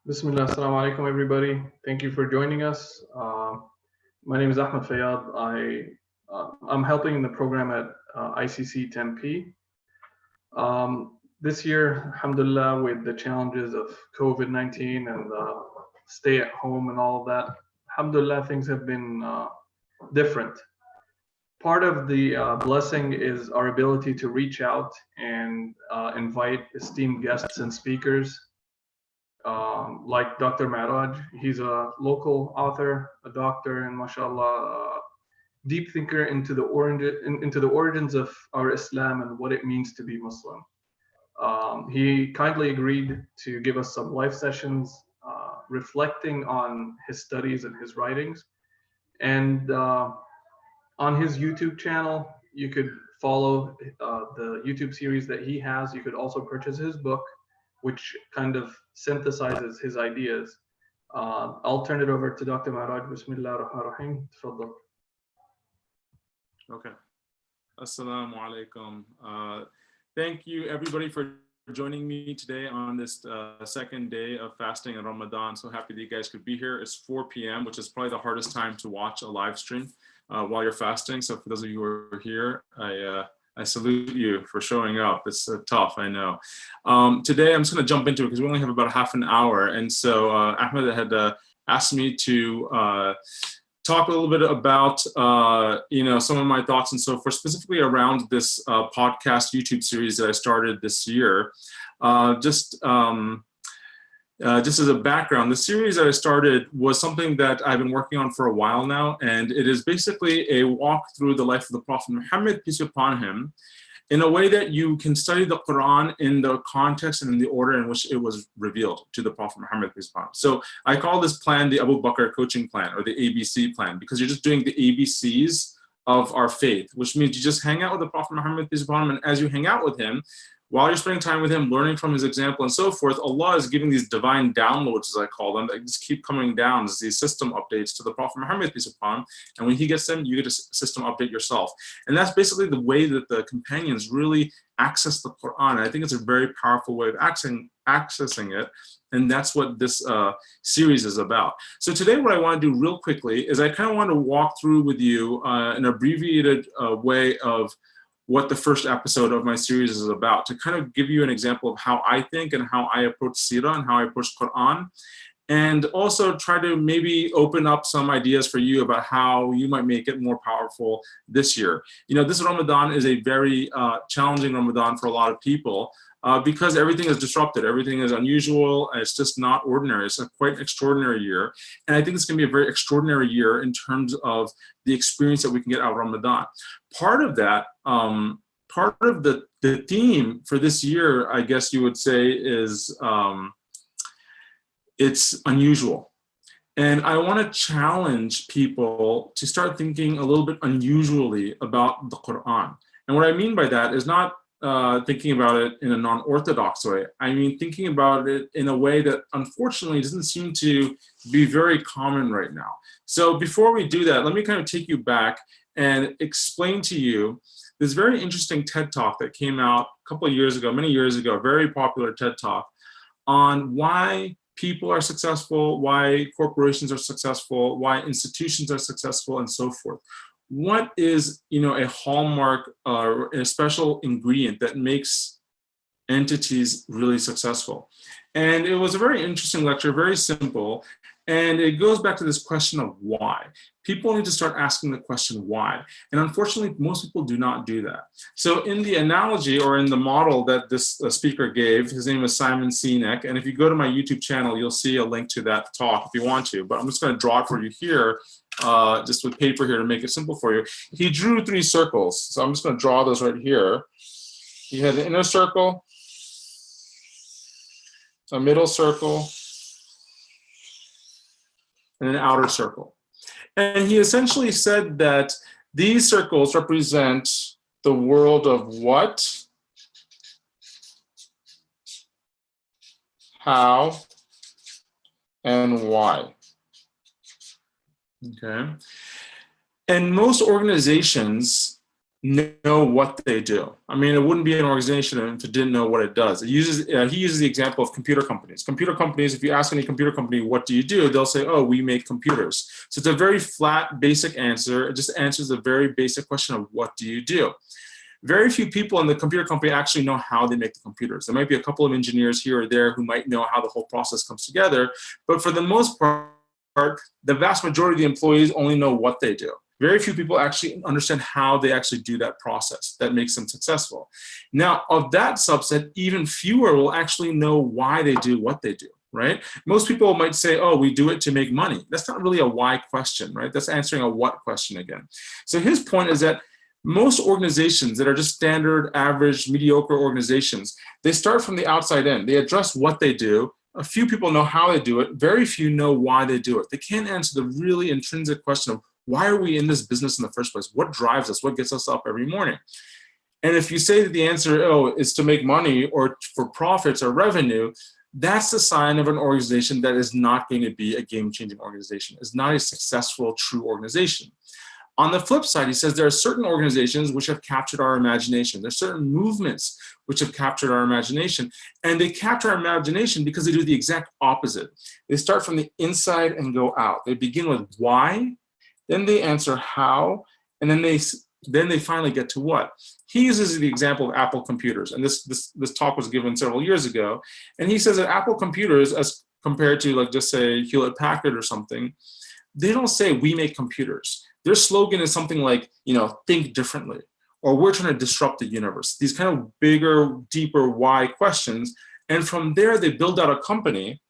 Bismillah, assalamu alaikum, everybody. Thank you for joining us. My name is Ahmed Fayyad. I'm helping in the program at ICC Tempe. This year, alhamdulillah, with the challenges of COVID-19 and stay at home and all of that, alhamdulillah, things have been different. Part of the blessing is our ability to reach out and invite esteemed guests and speakers like Dr. Meraj. He's a local author, a doctor, and mashallah, deep thinker into the origins of our Islam and what it means to be Muslim. He kindly agreed to give us some live sessions reflecting on his studies and his writings. And on his YouTube channel, you could follow the YouTube series that he has. You could also purchase his book, which kind of synthesizes his ideas. I'll turn it over to Dr. Maraj. Bismillah ar-Rahman ar-Rahim. Tfaddal. Okay. Assalamu alaikum. Thank you, everybody, for joining me today on this second day of fasting in Ramadan. So happy that you guys could be here. It's 4 p.m., which is probably the hardest time to watch a live stream while you're fasting. So for those of you who are here, I salute you for showing up. It's tough, I know. Today, I'm just going to jump into it because we only have about half an hour. And so Ahmed had asked me to talk a little bit about, some of my thoughts and so forth, specifically around this podcast YouTube series that I started this year. Just as a background, the series that I started was something that I've been working on for a while now, and it is basically a walk through the life of the Prophet Muhammad, peace be upon him, in a way that you can study the Quran in the context and in the order in which it was revealed to the Prophet Muhammad, peace be upon him. So I call this plan the Abu Bakr coaching plan, or the ABC plan, because you're just doing the ABCs of our faith, which means you just hang out with the Prophet Muhammad, peace be upon him, and as you hang out with him, while you're spending time with him, learning from his example and so forth, Allah is giving these divine downloads, as I call them, that just keep coming down as these system updates to the Prophet Muhammad, peace be upon him. And when he gets them, you get a system update yourself. And that's basically the way that the companions really access the Quran. And I think it's a very powerful way of accessing it. And that's what this series is about. So today what I want to do real quickly is I kind of want to walk through with you an abbreviated way of what the first episode of my series is about, to kind of give you an example of how I think and how I approach Sirah and how I approach Quran, and also try to maybe open up some ideas for you about how you might make it more powerful this year. You know, this Ramadan is a very challenging Ramadan for a lot of people because everything is disrupted, everything is unusual, and it's just not ordinary. It's a quite extraordinary year. And I think it's gonna be a very extraordinary year in terms of the experience that we can get out of Ramadan. Part of that, part of the theme for this year, I guess you would say, is it's unusual. And I want to challenge people to start thinking a little bit unusually about the Quran. And what I mean by that is not thinking about it in a non-orthodox way. I mean thinking about it in a way that unfortunately doesn't seem to be very common right now. So before we do that, let me kind of take you back and explain to you this very interesting TED Talk that came out a couple of years ago, many years ago, a very popular TED Talk on why people are successful, why corporations are successful, why institutions are successful, and so forth. What is, a hallmark or a special ingredient that makes entities really successful? And it was a very interesting lecture, very simple. And it goes back to this question of why. People need to start asking the question why. And unfortunately, most people do not do that. So in the analogy or in the model that this speaker gave, his name is Simon Sinek. And if you go to my YouTube channel, you'll see a link to that talk if you want to. But I'm just going to draw it for you here, just with paper here to make it simple for you. He drew 3 circles. So I'm just going to draw those right here. He had an inner circle, a middle circle, and an outer circle. And he essentially said that these circles represent the world of what, how, and why. Okay. And most organizations know what they do. I mean, it wouldn't be an organization if it didn't know what it does. He uses the example of computer companies. Computer companies, if you ask any computer company, what do you do? They'll say, oh, we make computers. So it's a very flat, basic answer. It just answers a very basic question of what do you do? Very few people in the computer company actually know how they make the computers. There might be a couple of engineers here or there who might know how the whole process comes together. But for the most part, the vast majority of the employees only know what they do. Very few people actually understand how they actually do that process that makes them successful. Now, of that subset, even fewer will actually know why they do what they do, right? Most people might say, oh, we do it to make money. That's not really a why question, right? That's answering a what question again. So his point is that most organizations that are just standard, average, mediocre organizations, they start from the outside in. They address what they do. A few people know how they do it. Very few know why they do it. They can't answer the really intrinsic question of why are we in this business in the first place? What drives us? What gets us up every morning? And if you say that the answer, oh, is to make money or for profits or revenue, that's the sign of an organization that is not going to be a game-changing organization. It's not a successful, true organization. On the flip side, he says there are certain organizations which have captured our imagination. There's certain movements which have captured our imagination. And they capture our imagination because they do the exact opposite. They start from the inside and go out. They begin with why, then they answer how, and then they finally get to what. He uses the example of Apple computers, and this talk was given several years ago. And he says that Apple computers, as compared to like just say Hewlett Packard or something, they don't say we make computers. Their slogan is something like, think differently, or we're trying to disrupt the universe. These kind of bigger, deeper why questions. And from there, they build out a company.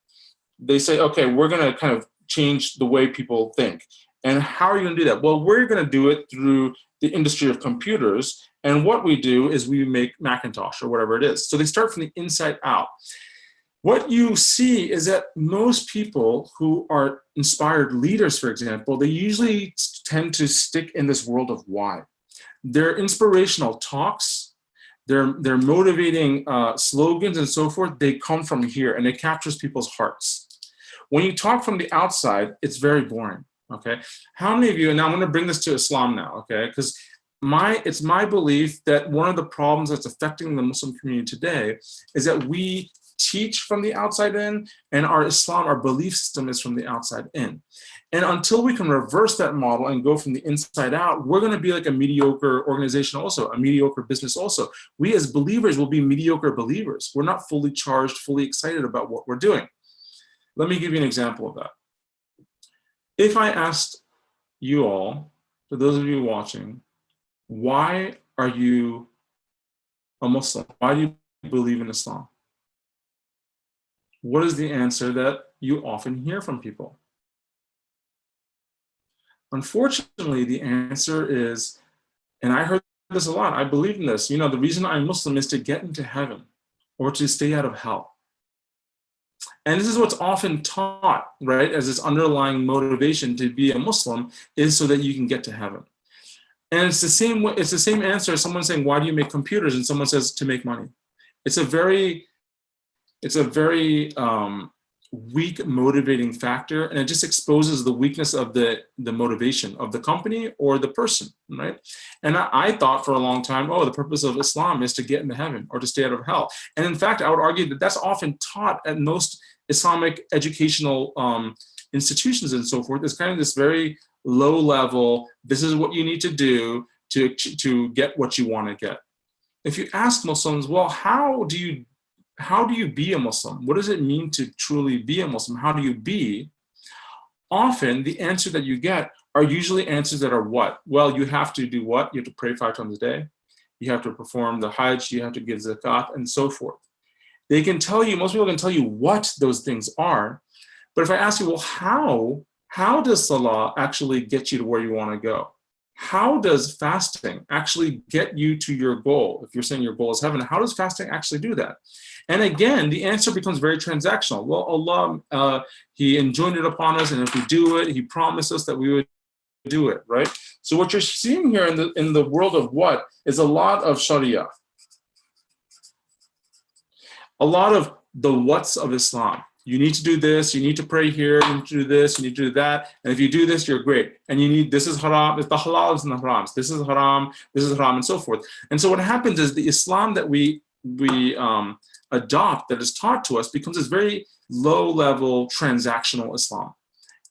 They say, okay, we're going to kind of change the way people think. And how are you going to do that? Well, we're going to do it through the industry of computers. And what we do is we make Macintosh or whatever it is. So they start from the inside out. What you see is that most people who are inspired leaders, for example, they usually tend to stick in this world of why. Their inspirational talks, their motivating slogans and so forth, they come from here and it captures people's hearts. When you talk from the outside, it's very boring. Okay, how many of you, and now I'm going to bring this to Islam now, okay, because it's my belief that one of the problems that's affecting the Muslim community today is that we teach from the outside in, and our Islam, our belief system is from the outside in. And until we can reverse that model and go from the inside out, we're going to be like a mediocre organization also, a mediocre business also. We as believers will be mediocre believers. We're not fully charged, fully excited about what we're doing. Let me give you an example of that. If I asked you all, for those of you watching, why are you a Muslim? Why do you believe in Islam? What is the answer that you often hear from people? Unfortunately, the answer is, and I heard this a lot, I believe in this, the reason I'm Muslim is to get into heaven or to stay out of hell. And this is what's often taught, right, as this underlying motivation to be a Muslim is so that you can get to heaven. And it's the same answer as someone saying, why do you make computers? And someone says, to make money. It's a very weak motivating factor, and it just exposes the weakness of the motivation of the company or the person, right? And I thought for a long time, the purpose of Islam is to get into heaven or to stay out of hell. And in fact, I would argue that that's often taught at most Islamic educational institutions and so forth. It's kind of this very low level, this is what you need to do to get what you want to get. If you ask Muslims, well, how do you be a Muslim? What does it mean to truly be a Muslim? How do you be? Often the answer that you get are usually answers that are what? Well, you have to do what? You have to pray 5 times a day. You have to perform the Hajj. You have to give zakat and so forth. Most people can tell you what those things are. But if I ask you, well, how does Salah actually get you to where you want to go? How does fasting actually get you to your goal? If you're saying your goal is heaven, how does fasting actually do that? And again, the answer becomes very transactional. Well, Allah, He enjoined it upon us, and if we do it, He promised us that we would do it, right? So what you're seeing here in the world of what is a lot of Sharia, a lot of the what's of Islam. you need to do this, you need to pray here, you need to do this, you need to do that, and if you do this, you're great. And you need, this is haram, it's the halals and the harams, this is haram, and so forth. And so what happens is the Islam that we adopt, that is taught to us, becomes this very low-level transactional Islam.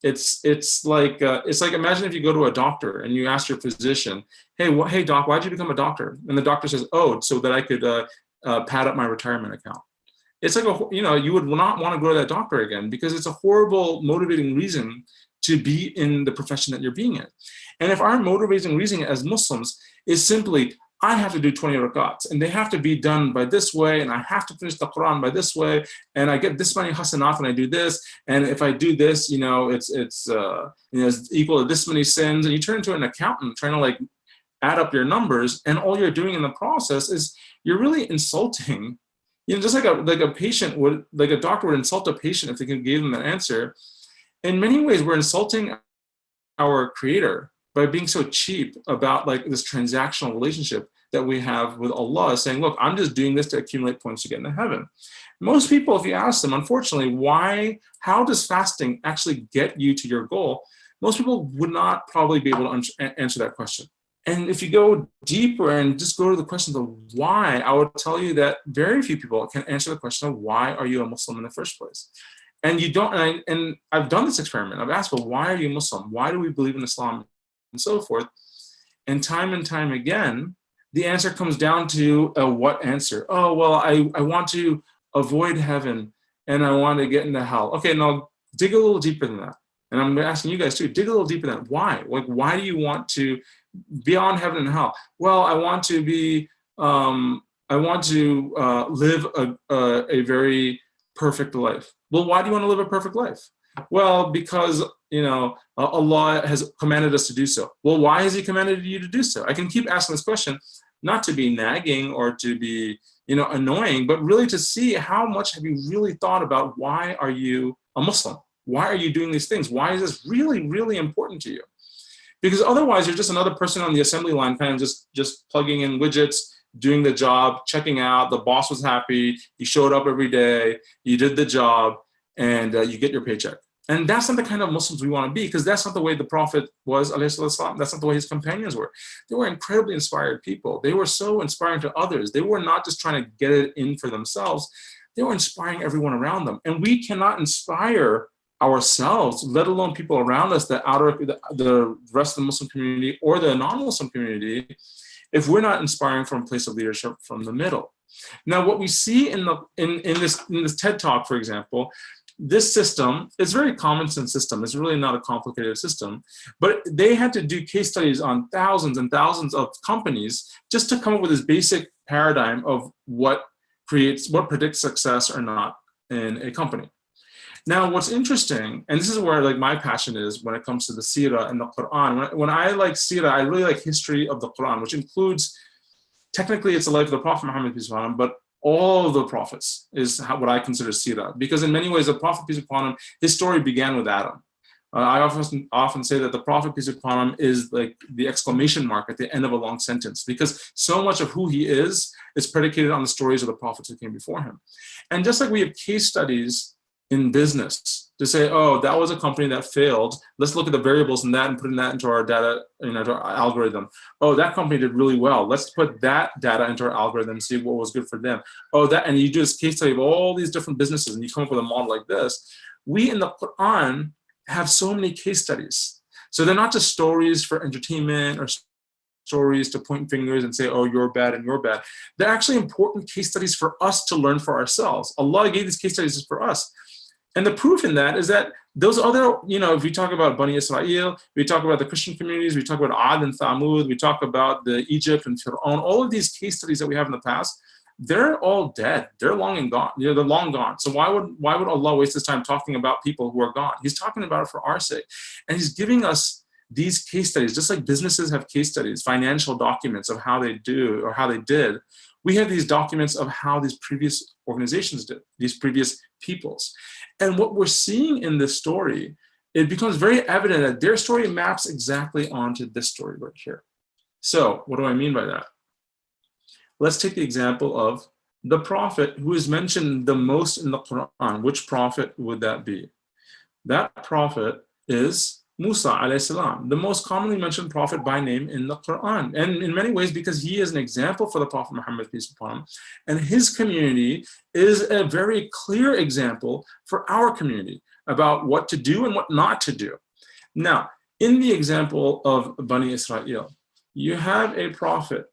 It's like imagine if you go to a doctor and you ask your physician, hey doc, why'd you become a doctor? And the doctor says, oh, so that I could pad up my retirement account. It's like you would not want to go to that doctor again, because it's a horrible motivating reason to be in the profession that you're being in. And if our motivating reason as Muslims is simply, I have to do 20 rakats and they have to be done by this way, and I have to finish the Quran by this way, and I get this many hasanat when I do this, and if I do this, it's equal to this many sins, and you turn into an accountant trying to like add up your numbers, and all you're doing in the process is you're really insulting, just like a patient would, like a doctor would insult a patient if they can give them an answer. In many ways, we're insulting our Creator by being so cheap about like this transactional relationship that we have with Allah, saying, look, I'm just doing this to accumulate points to get into heaven. Most people, if you ask them, unfortunately, how does fasting actually get you to your goal? Most people would not probably be able to answer that question. And if you go deeper and just go to the question of why, I would tell you that very few people can answer the question of why are you a Muslim in the first place? And you don't, and I've done this experiment. I've asked, well, why are you Muslim? Why do we believe in Islam? And so forth. And time again, the answer comes down to a what answer? Oh, well, I want to avoid heaven and I want to get into hell. Okay, now dig a little deeper than that. And I'm asking you guys too, dig a little deeper than that. Why? Like, why do you want to beyond heaven and hell? Well, I want to be, live a very perfect life. Well, why do you want to live a perfect life? Well, because, Allah has commanded us to do so. Well, why has He commanded you to do so? I can keep asking this question, not to be nagging or to be, annoying, but really to see how much have you really thought about why are you a Muslim? Why are you doing these things? Why is this really, really important to you? Because otherwise, you're just another person on the assembly line, kind of just plugging in widgets, doing the job, checking out. The boss was happy. You showed up every day. You did the job, and you get your paycheck. And that's not the kind of Muslims we want to be, because that's not the way the Prophet was, ﷺ. That's not the way his companions were. They were incredibly inspired people. They were so inspiring to others. They were not just trying to get it in for themselves. They were inspiring everyone around them. And we cannot inspire ourselves, let alone people around us, the rest of the Muslim community or the non-Muslim community, if we're not inspiring from a place of leadership from the middle. Now, what we see in this TED Talk, for example, this system is a very common sense system. It's really not a complicated system, but they had to do case studies on thousands and thousands of companies just to come up with this basic paradigm of what predicts success or not in a company. Now, what's interesting, and this is where like my passion is when it comes to the Seerah and the Quran. When I like Seerah, I really like history of the Quran, which includes, technically it's the life of the Prophet Muhammad, peace upon him, but all of the prophets is what I consider Seerah, because in many ways the Prophet, peace upon him, his story began with Adam. I often say that the Prophet, peace upon him, is like the exclamation mark at the end of a long sentence, because so much of who he is predicated on the stories of the prophets who came before him. And just like we have case studies in business to say, oh, that was a company that failed. Let's look at the variables in that and putting that into our data, into our algorithm. Oh, that company did really well. Let's put that data into our algorithm and see what was good for them. Oh, and you do this case study of all these different businesses and you come up with a model like this. We in the Quran have so many case studies. So they're not just stories for entertainment or stories to point fingers and say, oh, you're bad and you're bad. They're actually important case studies for us to learn for ourselves. Allah gave these case studies for us. And the proof in that is that those other, if we talk about Bani Israel, we talk about the Christian communities, we talk about Ad and Thamud, we talk about the Egypt and Fir'aun, all of these case studies that we have in the past, they're all dead. They're long and gone. They're long gone. So why would Allah waste his time talking about people who are gone? He's talking about it for our sake. And he's giving us these case studies, just like businesses have case studies, financial documents of how they do or how they did. We have these documents of how these previous organizations did, these previous peoples. And what we're seeing in this story, it becomes very evident that their story maps exactly onto this story right here. So what do I mean by that? Let's take the example of the prophet who is mentioned the most in the Quran, which prophet would that be? That prophet is Musa alayhi salam, the most commonly mentioned prophet by name in the Quran. And in many ways, because he is an example for the Prophet Muhammad, peace be upon him, and his community is a very clear example for our community about what to do and what not to do. Now, in the example of Bani Israel, you have a prophet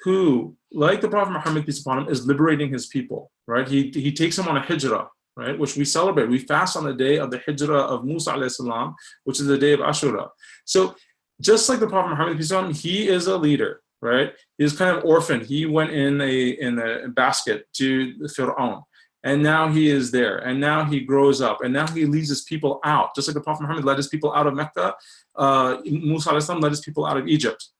who, like the Prophet Muhammad, peace upon him, is liberating his people, right? He takes them on a hijrah, right? Which we celebrate. We fast on the day of the hijrah of Musa alayhi salam, which is the day of Ashura. So just like the Prophet Muhammad, peace upon him, he is a leader, right? He's kind of orphaned. He went in a basket to Fir'aun. And now he is there, and now he grows up, and now he leads his people out. Just like the Prophet Muhammad led his people out of Mecca, Musa alayhi salam led his people out of Egypt.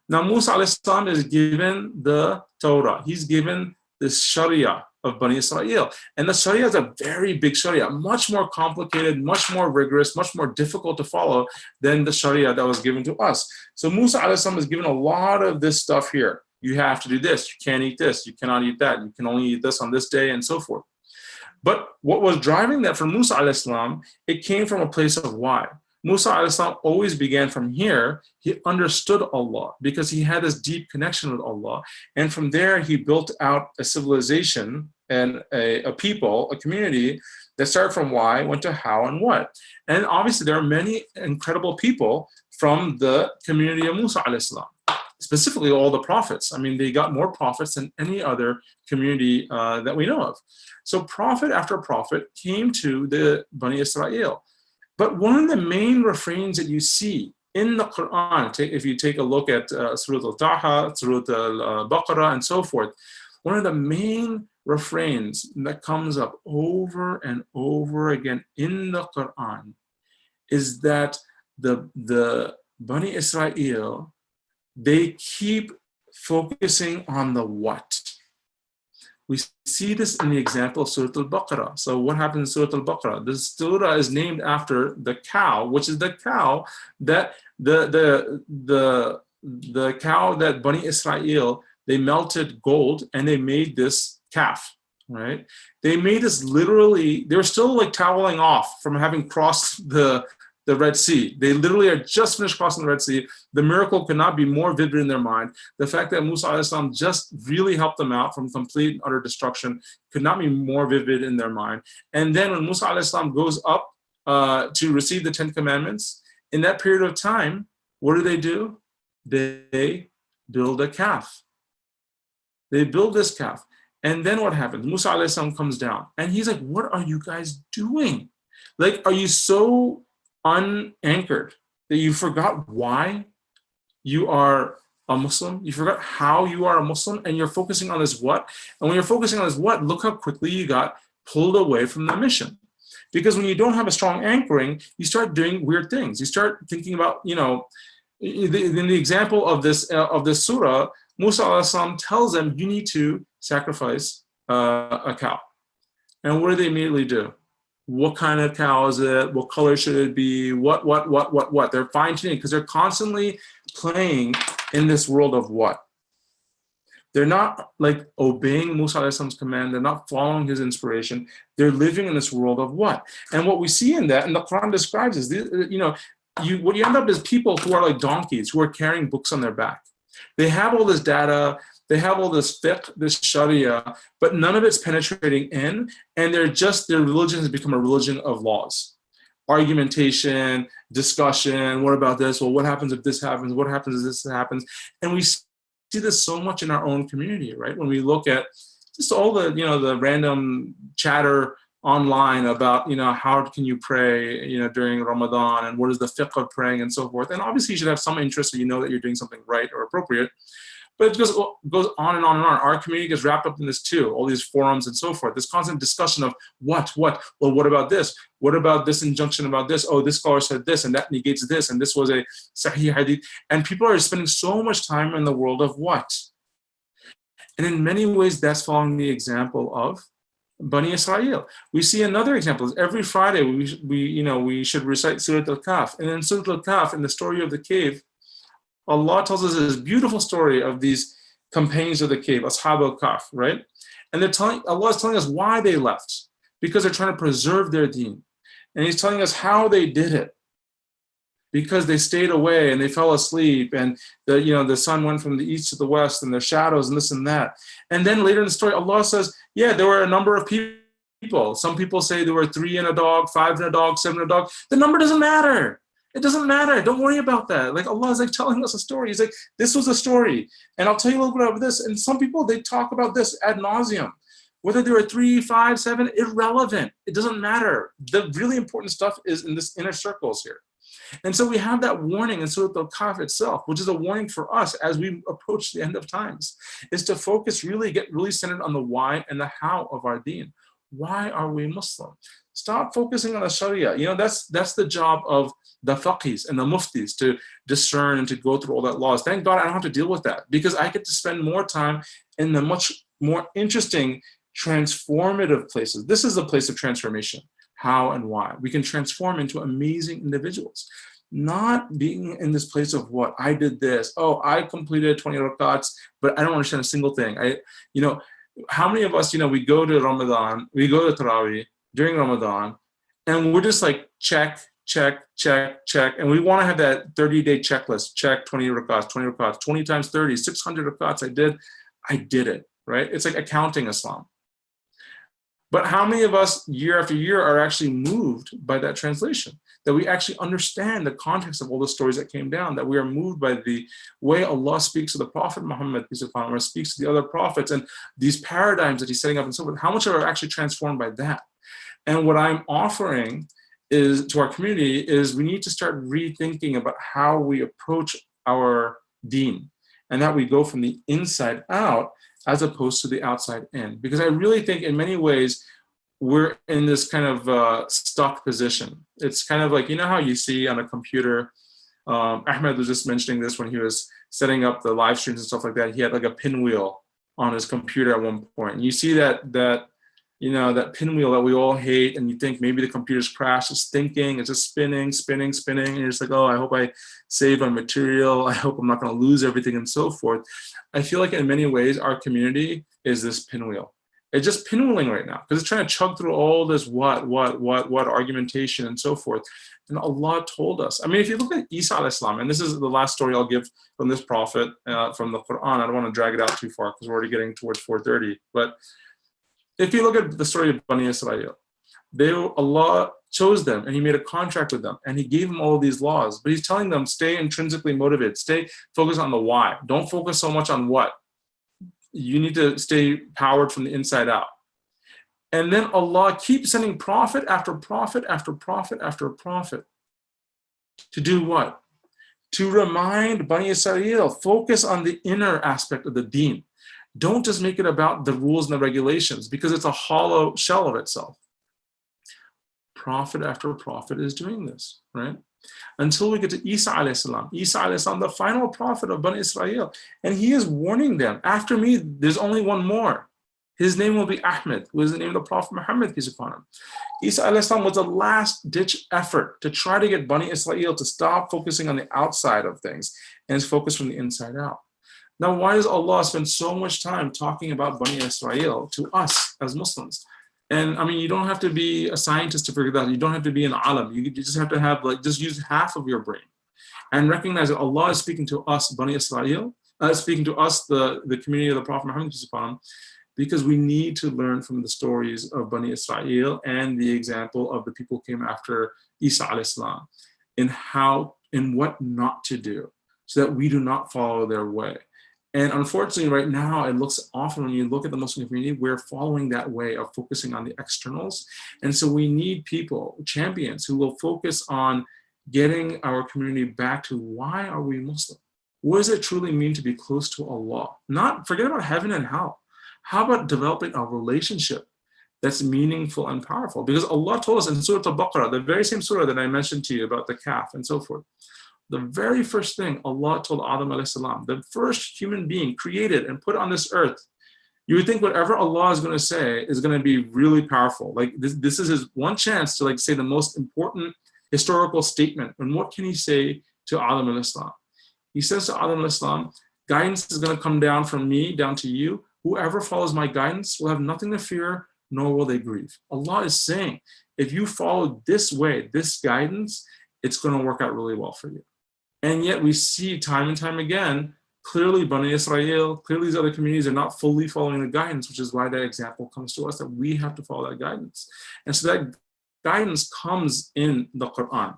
Now Musa alayhi salam is given the Torah. He's given the Sharia of Bani Israel. And the Sharia is a very big Sharia, much more complicated, much more rigorous, much more difficult to follow than the Sharia that was given to us. So Musa alayhi salam is given a lot of this stuff here. You have to do this, you can't eat this, you cannot eat that, you can only eat this on this day, and so forth. But what was driving that for Musa alayhi salam, it came from a place of why. Musa alayhi salam always began from here. He understood Allah because he had this deep connection with Allah. And from there, he built out a civilization and a people, a community that started from why, went to how and what. And obviously, there are many incredible people from the community of Musa alayhi salam. Specifically all the prophets. I mean, they got more prophets than any other community that we know of. So prophet after prophet came to the Bani Israel. But one of the main refrains that you see in the Quran, if you take a look at Surah Al-Taha, Surah Al-Baqarah, and so forth, one of the main refrains that comes up over and over again in the Quran is that the Bani Israel, they keep focusing on the what. We see this in the example of Surah Al-Baqarah. So what happens in Surah Al-Baqarah? The surah is named after the cow, which is the cow that the cow that Bani Israel, they melted gold and they made this calf, right? They made this literally, they were still like toweling off from having crossed the Red Sea. They literally are just finished crossing the Red Sea. The miracle could not be more vivid in their mind. The fact that Musa alayhi salam just really helped them out from complete and utter destruction could not be more vivid in their mind. And then when Musa alayhi salam goes up to receive the 10 Commandments, in that period of time, what do? They build a calf. They build this calf. And then what happens? Musa alayhi salam comes down and he's like, what are you guys doing? Like, are you so unanchored that you forgot why you are a Muslim? You forgot how you are a Muslim, and you're focusing on this what? And when you're focusing on this what, look how quickly you got pulled away from the mission. Because when you don't have a strong anchoring, you start doing weird things. You start thinking about, in the example of this surah, Musa alayhi salam tells them, you need to sacrifice a cow. And what do they immediately do? What kind of cow is it? What color should it be? What? They're fine-tuning because they're constantly playing in this world of what. They're not like obeying Musa alayhi salam's command. They're not following his inspiration. They're living in this world of what. And what we see in that, and the Quran describes is, what you end up is people who are like donkeys, who are carrying books on their back. They have all this data, they have all this fiqh, this sharia, but none of it's penetrating in, and their religion has become a religion of laws. Argumentation, discussion, what about this? Well, what happens if this happens? What happens if this happens? And we see this so much in our own community, right? When we look at just all the, the random chatter online about, how can you pray, during Ramadan, and what is the fiqh of praying and so forth. And obviously you should have some interest so you know that you're doing something right or appropriate. But it goes on and on and on. Our community gets wrapped up in this too, all these forums and so forth. This constant discussion of what? Well, what about this? What about this injunction about this? Oh, this scholar said this, and that negates this, and this was a sahih hadith. And people are spending so much time in the world of what? And in many ways, that's following the example of Bani Israel. We see another example. Every Friday, we should recite Surah Al-Kahf. And in Surah Al-Kahf, in the story of the cave, Allah tells us this beautiful story of these companions of the cave, Ashab al-Kahf, right? And Allah is telling us why they left, because they're trying to preserve their deen. And He's telling us how they did it, because they stayed away and they fell asleep, and the sun went from the east to the west, and their shadows and this and that. And then later in the story, Allah says, yeah, there were a number of people. Some people say there were 3 in a dog, 5 in a dog, 7 in a dog. The number doesn't matter. It doesn't matter. Don't worry about that. Like, Allah is like telling us a story. He's like, this was a story. And I'll tell you a little bit about this. And some people, they talk about this ad nauseum. Whether there were 3, 5, 7, irrelevant. It doesn't matter. The really important stuff is in this inner circles here. And so we have that warning in Surah Al-Kahf itself, which is a warning for us as we approach the end of times, is to focus, get really centered on the why and the how of our deen. Why are we Muslim? Stop focusing on the Sharia. That's the job of the faqihs and the muftis, to discern and to go through all that laws. Thank God I don't have to deal with that, because I get to spend more time in the much more interesting, transformative places. This is a place of transformation. How and why. We can transform into amazing individuals. Not being in this place of what, I did this, I completed 20 rakats, but I don't understand a single thing. How many of us, we go to Ramadan, we go to Taraweeh during Ramadan, and we're just like, check, and we want to have that 30-day checklist, check 20 rakats, 20 times 30, 600 rakats I did it, right? It's like accounting Islam. But how many of us, year after year, are actually moved by that translation? That we actually understand the context of all the stories that came down, that we are moved by the way Allah speaks to the Prophet Muhammad, peace be upon him, or speaks to the other prophets, and these paradigms that He's setting up and so forth. How much are we actually transformed by that? And what I'm offering is to our community is we need to start rethinking about how we approach our deen, and that we go from the inside out as opposed to the outside in. Because I really think in many ways, we're in this kind of stuck position. It's kind of like, how you see on a computer, Ahmed was just mentioning this when he was setting up the live streams and stuff like that. He had like a pinwheel on his computer at one point. And you see that pinwheel that we all hate, and you think maybe the computer's crashed, it's thinking, it's just spinning, and you're just like, I hope I save my material, I hope I'm not going to lose everything, and so forth. I feel like in many ways our community is this pinwheel. It's just pinwheeling right now, because it's trying to chug through all this what argumentation and so forth. And Allah told us, if you look at Isa alayhi salam, and this is the last story I'll give from this prophet, from the Quran. I don't want to drag it out too far because we're already getting towards 4:30, but if you look at the story of Bani Israel, Allah chose them and He made a contract with them and He gave them all of these laws, but He's telling them, stay intrinsically motivated, stay focused on the why. Don't focus so much on what. You need to stay powered from the inside out. And then Allah keeps sending prophet after prophet after prophet after prophet. To do what? To remind Bani Israel, focus on the inner aspect of the deen. Don't just make it about the rules and the regulations, because it's a hollow shell of itself. Prophet after prophet is doing this, right? Until we get to Isa alayhi salam. Isa alayhi salam, the final prophet of Bani Israel. And he is warning them, after me, there's only one more. His name will be Ahmed, who is the name of the Prophet Muhammad, peace upon him. Isa alayhi salam was a last-ditch effort to try to get Bani Israel to stop focusing on the outside of things and focus from the inside out. Now, why does Allah spend so much time talking about Bani Israel to us as Muslims? And you don't have to be a scientist to figure that out. You don't have to be an alim. You just have to have, just use half of your brain and recognize that Allah is speaking to us, Bani Israel, speaking to us, the community of the Prophet Muhammad, peace upon him, because we need to learn from the stories of Bani Israel and the example of the people who came after Isa alayhi salam in what not to do, so that we do not follow their way. And unfortunately, right now, it looks often when you look at the Muslim community, we're following that way of focusing on the externals. And so we need people, champions, who will focus on getting our community back to why are we Muslim? What does it truly mean to be close to Allah? Not forget about heaven and hell. How about developing a relationship that's meaningful and powerful? Because Allah told us in Surah Al-Baqarah, the very same surah that I mentioned to you about the calf and so forth, the very first thing Allah told Adam alayhi salam, the first human being created and put on this earth, you would think whatever Allah is going to say is going to be really powerful. Like this is his one chance to say the most important historical statement. And what can he say to Adam alayhi salam? He says to Adam alayhi salam, guidance is going to come down from me, down to you. whoever follows my guidance will have nothing to fear, nor will they grieve. Allah is saying, if you follow this way, this guidance, it's going to work out really well for you. And yet we see time and time again, clearly Bani Israel, clearly these other communities are not fully following the guidance, which is why that example comes to us, that we have to follow that guidance. And so that guidance comes in the Quran.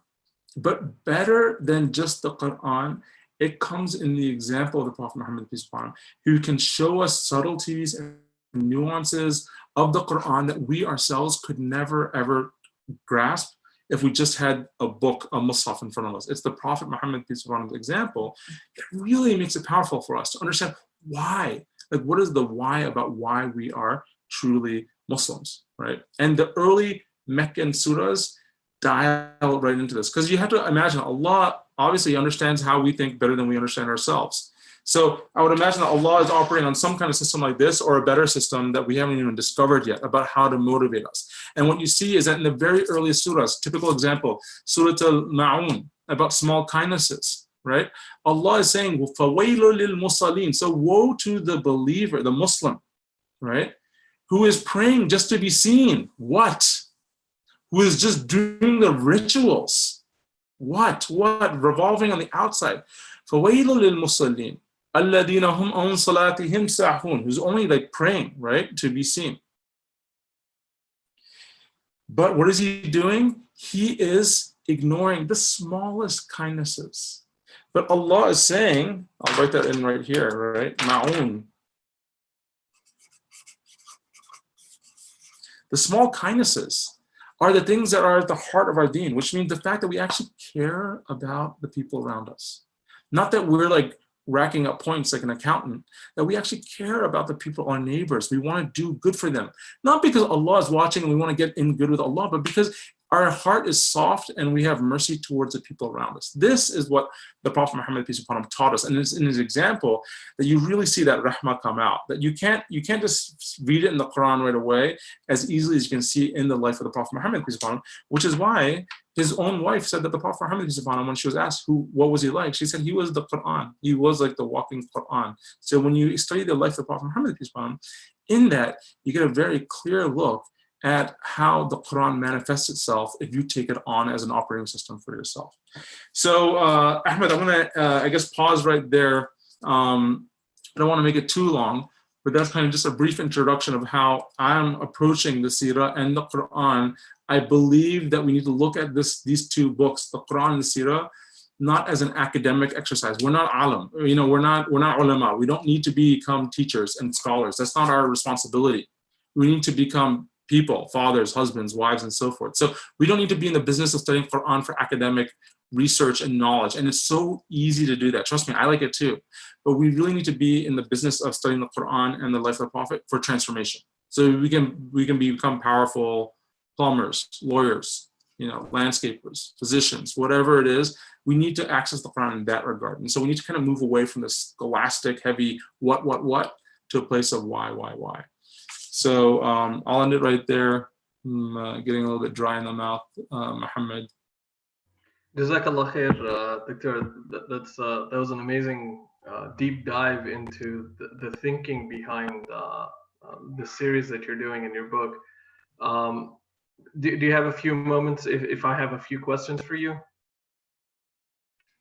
But better than just the Quran, it comes in the example of the Prophet Muhammad, peace be upon him, who can show us subtleties and nuances of the Quran that we ourselves could never ever grasp if we just had a book, a mushaf in front of us. It's the Prophet Muhammad, peace be upon him, example that really makes it powerful for us to understand why. Like, what is the why about why we are truly Muslims, right? And the early Meccan surahs dial right into this, because you have to imagine Allah obviously understands how we think better than we understand ourselves. So I would imagine that Allah is operating on some kind of system like this, or a better system that we haven't even discovered yet about how to motivate us. And what you see is that in the very earliest surahs, typical example, Surah Al-Ma'un, about small kindnesses, right? Allah is saying, فَوَيْلٌ لِلْمُصَلِّينَ. So woe to the believer, the Muslim, right? Who is praying just to be seen. What? Who is just doing the rituals. What? Revolving on the outside. فَوَيْلٌ لِلْمُصَلِّينَ الَّذِينَ هُمْ عَنْ صَلَاتِهِمْ سَاهُونَ. Who's only like praying, right? To be seen. But what is he doing? He is ignoring the smallest kindnesses. But Allah is saying, I'll write that in right here, right? Ma'un. The small kindnesses are the things that are at the heart of our deen, which means the fact that we actually care about the people around us. Not that we're like racking up points like an accountant, that we actually care about the people, our neighbors. We want to do good for them. Not because Allah is watching and we want to get in good with Allah, but because our heart is soft and we have mercy towards the people around us. This is what the Prophet Muhammad, peace be upon him, taught us. And it's in his example that you really see that rahmah come out, that you can't just read it in the Quran right away as easily as you can see in the life of the Prophet Muhammad, peace be upon him, which is why his own wife said that the Prophet Muhammad, peace be upon him, when she was asked what was he like, she said he was the Quran. He was like the walking Quran. So when you study the life of the Prophet Muhammad, peace be upon him, in that you get a very clear look at how the Quran manifests itself if you take it on as an operating system for yourself. So Ahmed, I'm gonna, I guess, pause right there. I don't wanna make it too long, but that's kind of just a brief introduction of how I'm approaching the Seerah and the Quran. I believe that we need to look at these two books, the Quran and the Seerah, not as an academic exercise. We're not alim, we're not ulama. We don't need to become teachers and scholars. That's not our responsibility. We need to become people, fathers, husbands, wives, and so forth. So we don't need to be in the business of studying Quran for academic research and knowledge. And it's so easy to do that. Trust me, I like it too. But we really need to be in the business of studying the Quran and the life of the Prophet for transformation. So we can become powerful plumbers, lawyers, landscapers, physicians, whatever it is. We need to access the Quran in that regard. And so we need to kind of move away from this scholastic, heavy what, to a place of why. So I'll end it right there. I'm getting a little bit dry in the mouth, Muhammad. Jazakallah khair, Doctor. That was an amazing deep dive into the thinking behind the series that you're doing in your book. Do you have a few moments if I have a few questions for you?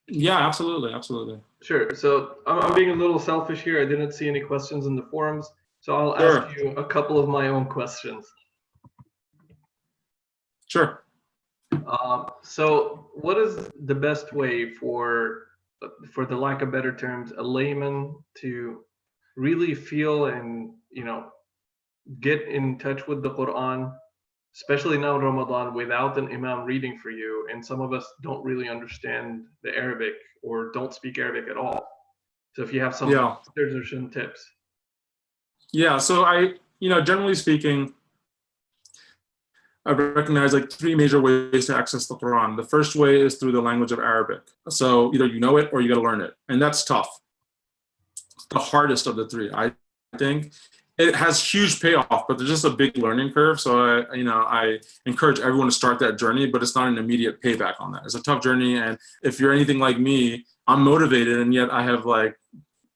Yeah, absolutely. Sure. So I'm being a little selfish here. I didn't see any questions in the forums. So I'll ask you a couple of my own questions. Sure. So what is the best way for the lack of better terms, a layman to really feel and, get in touch with the Quran, especially now in Ramadan, without an imam reading for you? And some of us don't really understand the Arabic or don't speak Arabic at all. So if you have some tips. Yeah, so I, generally speaking, I recognize like three major ways to access the Quran. The first way is through the language of Arabic. So either you know it or you got to learn it. And that's tough. It's the hardest of the three, I think. It has huge payoff, but there's just a big learning curve. So I encourage everyone to start that journey, but it's not an immediate payback on that. It's a tough journey. And if you're anything like me, I'm motivated and yet I have like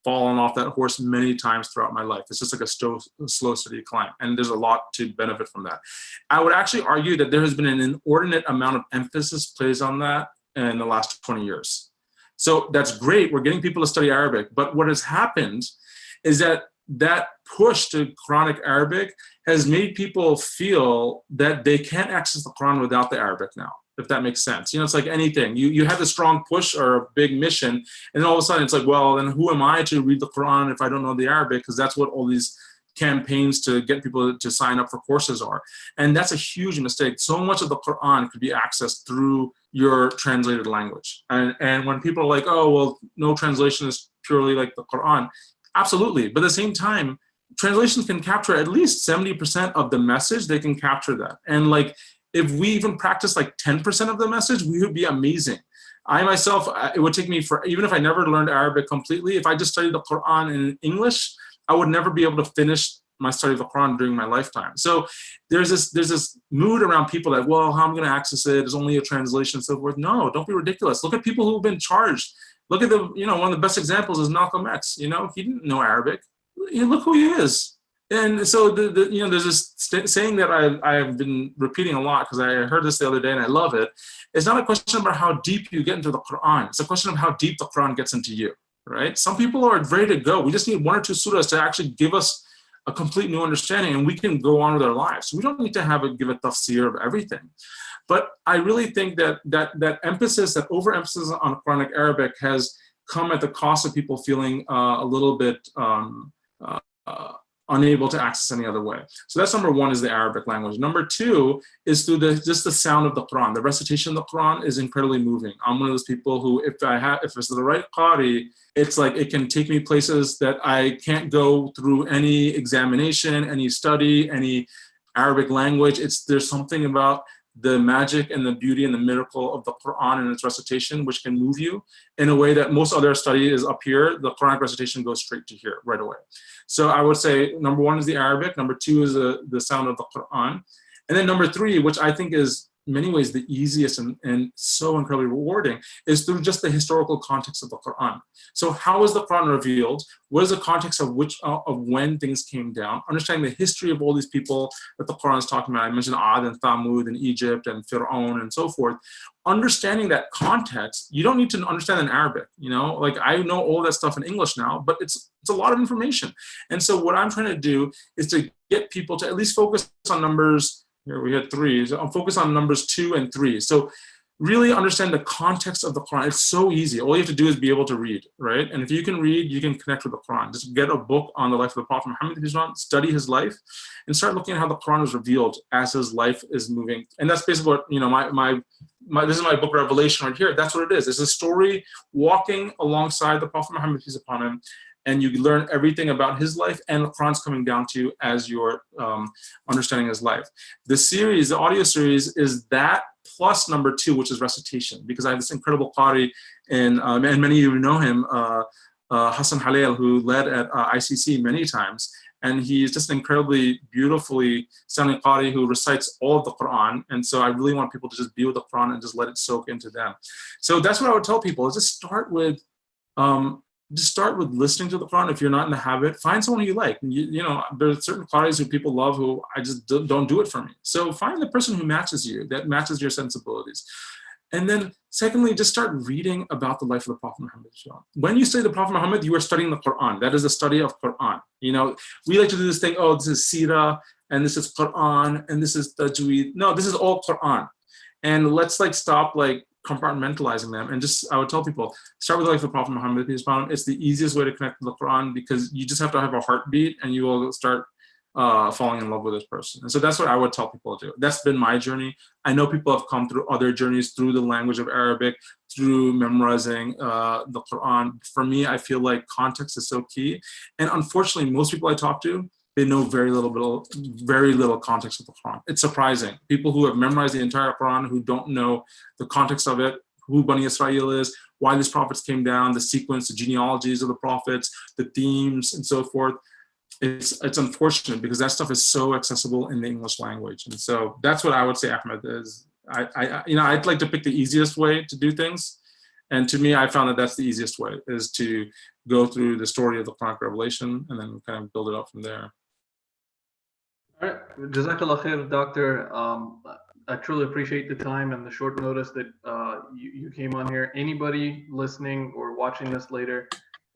fallen off that horse many times throughout my life. It's just like a slow, steady climb. And there's a lot to benefit from that. I would actually argue that there has been an inordinate amount of emphasis placed on that in the last 20 years. So that's great. We're getting people to study Arabic. But what has happened is that push to Quranic Arabic has made people feel that they can't access the Quran without the Arabic now, if that makes sense. It's like anything. You have a strong push or a big mission, and then all of a sudden it's like, well, then who am I to read the Quran if I don't know the Arabic? Because that's what all these campaigns to get people to sign up for courses are. And that's a huge mistake. So much of the Quran could be accessed through your translated language. And when people are like, oh, well, no translation is purely like the Quran. Absolutely. But at the same time, translations can capture at least 70% of the message. They can capture that. And like, if we even practice like 10% of the message, we would be amazing. I myself, it would take me even if I never learned Arabic completely, if I just studied the Quran in English, I would never be able to finish my study of the Quran during my lifetime. So there's this mood around people that, well, how am I going to access it? There's only a translation and so forth. No, don't be ridiculous. Look at people who've been charged. Look at one of the best examples is Malcolm X. He didn't know Arabic. Look who he is. And so there's this saying that I've been repeating a lot because I heard this the other day and I love it. It's not a question about how deep you get into the Quran. It's a question of how deep the Quran gets into you, right? Some people are ready to go. We just need one or two surahs to actually give us a complete new understanding, and we can go on with our lives. We don't need to give a tafsir of everything. But I really think that emphasis, that overemphasis on Quranic Arabic has come at the cost of people feeling a little bit unable to access any other way. So that's number one, is the Arabic language. Number two is through just the sound of the Quran. The recitation of the Quran is incredibly moving. I'm one of those people who, if it's the right qari, it's like it can take me places that I can't go through any examination, any study, any Arabic language. There's something about the magic and the beauty and the miracle of the Quran and its recitation, which can move you in a way that most other study is up here. The Quranic recitation goes straight to here right away. So I would say number one is the Arabic, number two is the sound of the Quran. And then number three, which I think is in many ways the easiest and so incredibly rewarding, is through just the historical context of the Quran. So how is the Quran revealed? What is the context of when things came down? Understanding the history of all these people that the Quran is talking about. I mentioned Ad and Thamud and Egypt and Fir'aun and so forth. Understanding that context, you don't need to understand in Arabic. Like I know all that stuff in English now, but it's a lot of information. And so what I'm trying to do is to get people to at least focus on numbers. Here we had three. So I'll focus on numbers 2 and 3. So really understand the context of the Quran. It's so easy. All you have to do is be able to read, right? And if you can read, you can connect with the Quran. Just get a book on the life of the Prophet Muhammad, study his life, and start looking at how the Quran is revealed as his life is moving. And that's basically what, this is my book Revelation right here. That's what it is. It's a story walking alongside the Prophet Muhammad, peace upon him, and you learn everything about his life, and the Quran's coming down to you as you're understanding his life. The audio series is that plus number 2, which is recitation, because I have this incredible qari, and many of you know him, Hassan Halil, who led at ICC many times. And he's just an incredibly beautifully sounding qari who recites all of the Quran. And so I really want people to just be with the Quran and just let it soak into them. So that's what I would tell people, is just start with listening to the Quran. If you're not in the habit, find someone you like. There's certain qaris who people love who I just don't do it for me. So find the person who matches you, that matches your sensibilities. And then secondly, just start reading about the life of the Prophet Muhammad. When you study the Prophet Muhammad, you are studying the Quran. That is the study of Quran. We like to do this thing, oh, this is Sirah, and this is Quran, and this is Tajweed. No, this is all Quran. And let's stop compartmentalizing them. And I would tell people, start with the life of the Prophet Muhammad. It's the easiest way to connect with the Quran, because you just have to have a heartbeat and you will start falling in love with this person. And so that's what I would tell people to do. That's been my journey. I know people have come through other journeys through the language of Arabic, through memorizing the Quran. For me, I feel like context is so key. And unfortunately, most people I talk to, they know very little context of the Quran. It's surprising. People who have memorized the entire Quran who don't know the context of it, who Bani Israel is, why these prophets came down, the sequence, the genealogies of the prophets, the themes, and so forth. It's unfortunate, because that stuff is so accessible in the English language. And so that's what I would say, Ahmed, is I'd like to pick the easiest way to do things. And to me, I found that that's the easiest way, is to go through the story of the Quranic revelation and then kind of build it up from there. All right. Jazakallah khair, Doctor. I truly appreciate the time and the short notice that you came on here. Anybody listening or watching this later,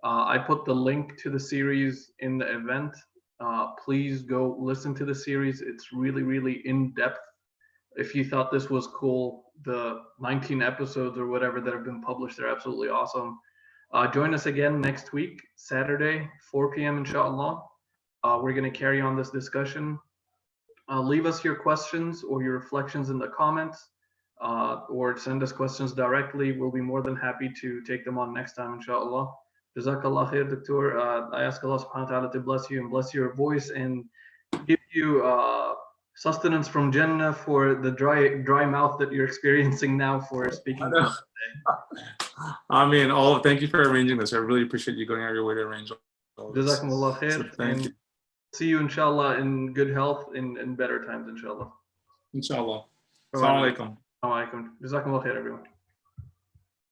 I put the link to the series in the event. Please go listen to the series. It's really, really in depth. If you thought this was cool, the 19 episodes or whatever that have been published, they're absolutely awesome. Join us again next week, Saturday, 4 p.m. inshallah. We're going to carry on this discussion. Leave us your questions or your reflections in the comments, or send us questions directly. We'll be more than happy to take them on next time, inshallah. Jazakallah khair, Doctor. I ask Allah subhanahu wa ta'ala to bless you and bless your voice and give you sustenance from Jannah for the dry mouth that you're experiencing now for speaking. I mean, thank you for arranging this. I really appreciate you going out of your way to arrange all this. Jazakumullah khair. So thank you. See you, inshallah, in good health in better times, inshallah. Inshallah. Assalamu alaikum. Assalamu alaikum. Jazakumullah khair, everyone.